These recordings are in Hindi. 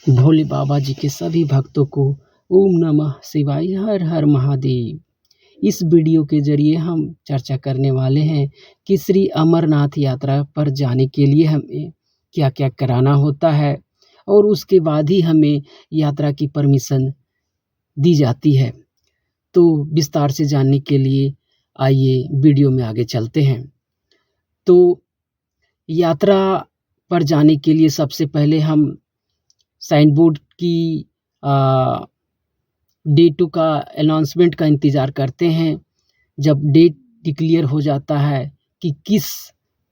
भोले बाबा जी के सभी भक्तों को ओम नमः शिवाय, हर हर महादेव। इस वीडियो के जरिए हम चर्चा करने वाले हैं कि श्री अमरनाथ यात्रा पर जाने के लिए हमें क्या क्या कराना होता है और उसके बाद ही हमें यात्रा की परमिशन दी जाती है। तो विस्तार से जानने के लिए आइए वीडियो में आगे चलते हैं। तो यात्रा पर जाने के लिए सबसे पहले हम साइन बोर्ड की डेट का अनाउंसमेंट का इंतज़ार करते हैं। जब डेट डिक्लेयर हो जाता है कि किस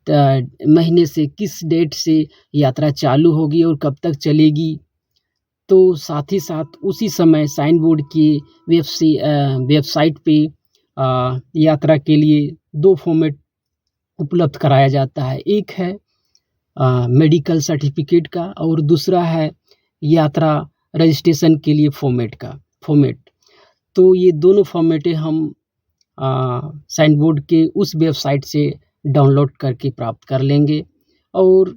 महीने से किस डेट से यात्रा चालू होगी और कब तक चलेगी, तो साथ ही साथ उसी समय साइन बोर्ड की वेबसाइट पे यात्रा के लिए 2 फॉर्मेट उपलब्ध कराया जाता है। एक है मेडिकल सर्टिफिकेट का और दूसरा है यात्रा रजिस्ट्रेशन के लिए फॉर्मेट। तो ये दोनों फॉर्मेटें हम साइन बोर्ड के उस वेबसाइट से डाउनलोड करके प्राप्त कर लेंगे और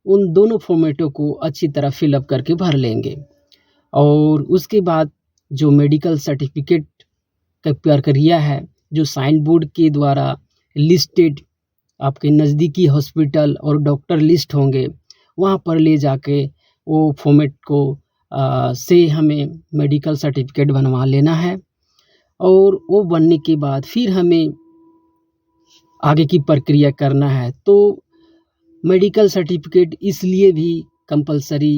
उन दोनों फॉर्मेटों को अच्छी तरह फिलअप करके भर लेंगे। और उसके बाद जो मेडिकल सर्टिफिकेट का प्रक्रिया है, जो साइन बोर्ड के द्वारा लिस्टेड आपके नज़दीकी हॉस्पिटल और डॉक्टर लिस्ट होंगे, वहाँ पर ले जाके वो फॉर्मेट को से हमें मेडिकल सर्टिफिकेट बनवा लेना है। और वो बनने के बाद फिर हमें आगे की प्रक्रिया करना है। तो मेडिकल सर्टिफिकेट इसलिए भी कंपलसरी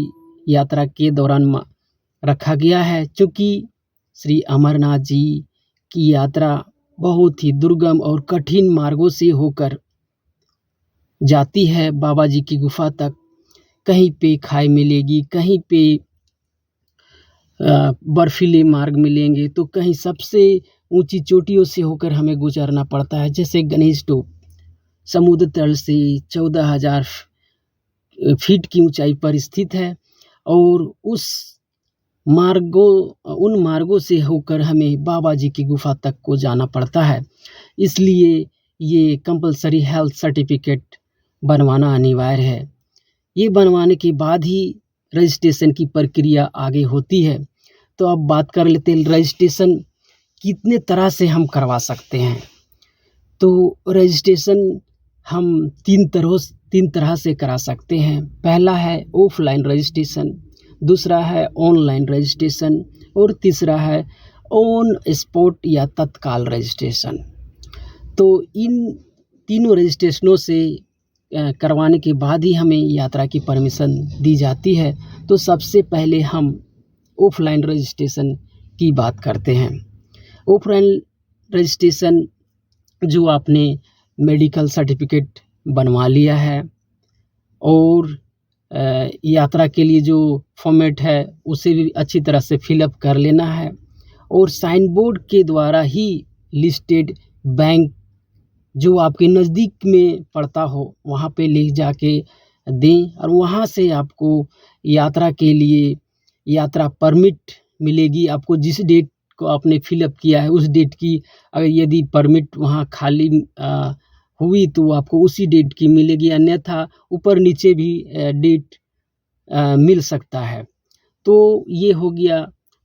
यात्रा के दौरान रखा गया है क्योंकि श्री अमरनाथ जी की यात्रा बहुत ही दुर्गम और कठिन मार्गों से होकर जाती है बाबा जी की गुफा तक। कहीं पे खाई मिलेगी, कहीं पे बर्फीले मार्ग मिलेंगे, तो कहीं सबसे ऊंची चोटियों से होकर हमें गुजरना पड़ता है। जैसे गणेश टोप समुद्र तल से 14,000 फीट की ऊंचाई पर स्थित है और उन मार्गों से होकर हमें बाबा जी की गुफा तक को जाना पड़ता है। इसलिए ये कंपलसरी हेल्थ सर्टिफिकेट बनवाना अनिवार्य है। ये बनवाने के बाद ही रजिस्ट्रेशन की प्रक्रिया आगे होती है। तो अब बात कर लेते हैं रजिस्ट्रेशन कितने तरह से हम करवा सकते हैं। तो रजिस्ट्रेशन हम तीन तरह से करा सकते हैं। पहला है ऑफलाइन रजिस्ट्रेशन, दूसरा है ऑनलाइन रजिस्ट्रेशन और तीसरा है ऑन स्पॉट या तत्काल रजिस्ट्रेशन। तो इन तीनों रजिस्ट्रेशनों से करवाने के बाद ही हमें यात्रा की परमिशन दी जाती है। तो सबसे पहले हम ऑफलाइन रजिस्ट्रेशन की बात करते हैं। ऑफलाइन रजिस्ट्रेशन जो आपने मेडिकल सर्टिफिकेट बनवा लिया है और यात्रा के लिए जो फॉर्मेट है उसे भी अच्छी तरह से फिलअप कर लेना है और साइन बोर्ड के द्वारा ही लिस्टेड बैंक जो आपके नज़दीक में पड़ता हो वहाँ पे ले जाके दें और वहाँ से आपको यात्रा के लिए यात्रा परमिट मिलेगी। आपको जिस डेट को आपने फिलअप किया है उस डेट की अगर यदि परमिट वहाँ खाली हुई तो आपको उसी डेट की मिलेगी, अन्यथा ऊपर नीचे भी डेट मिल सकता है। तो ये हो गया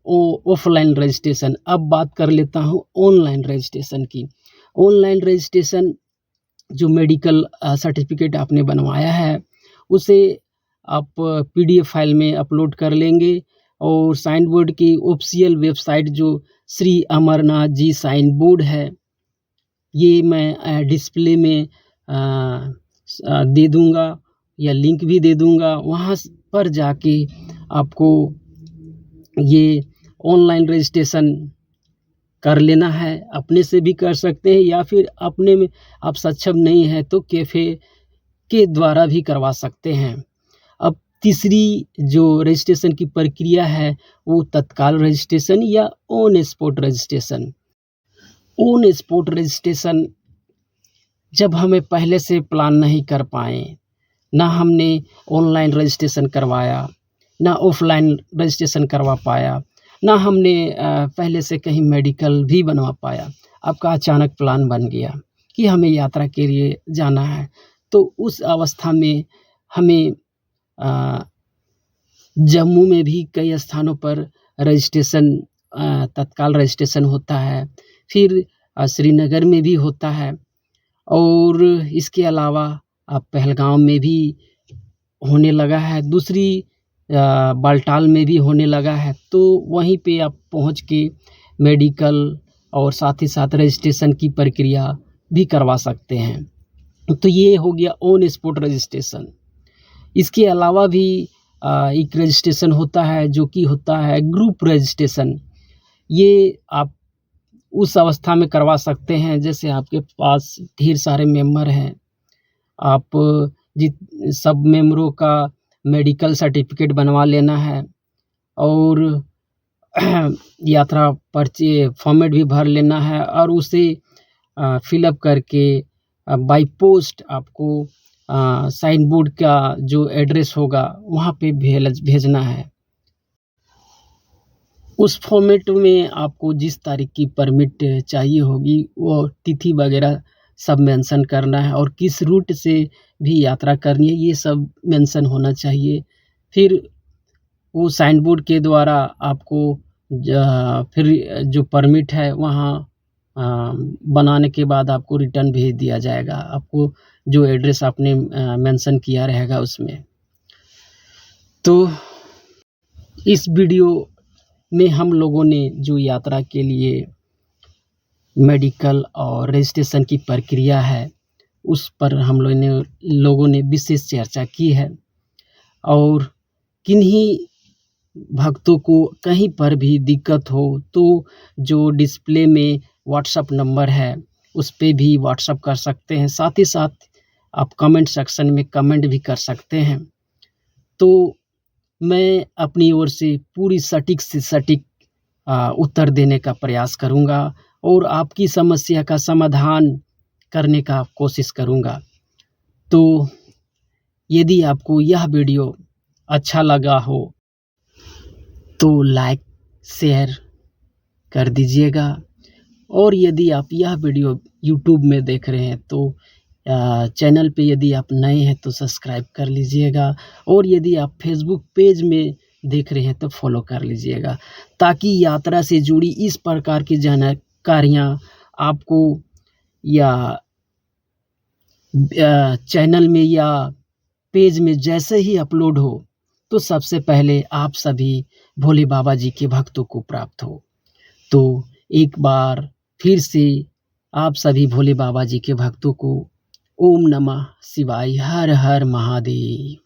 ऑफलाइन रजिस्ट्रेशन। अब बात कर लेता हूँ ऑनलाइन रजिस्ट्रेशन की। ऑनलाइन रजिस्ट्रेशन जो मेडिकल सर्टिफिकेट आपने बनवाया है उसे आप PDF फाइल में अपलोड कर लेंगे और साइन बोर्ड की ऑफिशियल वेबसाइट जो श्री अमरनाथ जी साइन बोर्ड है, ये मैं डिस्प्ले में दे दूंगा या लिंक भी दे दूंगा। वहाँ पर जाके आपको ये ऑनलाइन रजिस्ट्रेशन कर लेना है। अपने से भी कर सकते हैं या फिर अपने में आप सक्षम नहीं है तो कैफ़े के द्वारा भी करवा सकते हैं। अब तीसरी जो रजिस्ट्रेशन की प्रक्रिया है वो तत्काल रजिस्ट्रेशन या on spot registration. On spot registration जब हमें पहले से प्लान नहीं कर पाए, ना हमने ऑनलाइन रजिस्ट्रेशन करवाया, ना ऑफलाइन रजिस्ट्रेशन करवा पाया, ना हमने पहले से कहीं मेडिकल भी बनवा पाया, आपका अचानक प्लान बन गया कि हमें यात्रा के लिए जाना है, तो उस अवस्था में हमें जम्मू में भी कई स्थानों पर रजिस्ट्रेशन तत्काल रजिस्ट्रेशन होता है। फिर श्रीनगर में भी होता है और इसके अलावा अब पहलगाम में भी होने लगा है, दूसरी बालटाल में भी होने लगा है। तो वहीं पे आप पहुंच के मेडिकल और साथ ही साथ रजिस्ट्रेशन की प्रक्रिया भी करवा सकते हैं। तो ये हो गया ऑन स्पॉट रजिस्ट्रेशन। इसके अलावा भी एक रजिस्ट्रेशन होता है जो कि होता है ग्रुप रजिस्ट्रेशन। ये आप उस अवस्था में करवा सकते हैं जैसे आपके पास ढेर सारे मेंबर हैं, आप सब मेंबरों का मेडिकल सर्टिफिकेट बनवा लेना है और यात्रा पर्ची फॉर्मेट भी भर लेना है और उसे फिलअप करके बाय पोस्ट आपको साइन बोर्ड का जो एड्रेस होगा वहाँ पे भेजना है। उस फॉर्मेट में आपको जिस तारीख की परमिट चाहिए होगी वो तिथि वगैरह सब मेंशन करना है और किस रूट से भी यात्रा करनी है ये सब मेंशन होना चाहिए। फिर वो साइन बोर्ड के द्वारा आपको फिर जो परमिट है वहाँ बनाने के बाद आपको रिटर्न भेज दिया जाएगा, आपको जो एड्रेस आपने मेंशन किया रहेगा उसमें। तो इस वीडियो में हम लोगों ने जो यात्रा के लिए मेडिकल और रजिस्ट्रेशन की प्रक्रिया है उस पर हम लोगों ने विशेष चर्चा की है और किन्हीं भक्तों को कहीं पर भी दिक्कत हो तो जो डिस्प्ले में व्हाट्सएप नंबर है उस पे भी व्हाट्सएप कर सकते हैं, साथ ही साथ आप कमेंट सेक्शन में कमेंट भी कर सकते हैं। तो मैं अपनी ओर से पूरी सटीक से सटीक उत्तर देने का प्रयास करूंगा और आपकी समस्या का समाधान करने का कोशिश करूंगा। तो यदि आपको यह वीडियो अच्छा लगा हो तो लाइक शेयर कर दीजिएगा और यदि आप यह वीडियो यूट्यूब में देख रहे हैं तो चैनल पे यदि आप नए हैं तो सब्सक्राइब कर लीजिएगा और यदि आप फेसबुक पेज में देख रहे हैं तो फॉलो कर लीजिएगा ताकि यात्रा से जुड़ी इस प्रकार की जानकारियाँ आपको या चैनल में या पेज में जैसे ही अपलोड हो तो सबसे पहले आप सभी भोले बाबा जी के भक्तों को प्राप्त हो। तो एक बार फिर से आप सभी भोले बाबा जी के भक्तों को ओम नमः शिवाय, हर हर महादेव।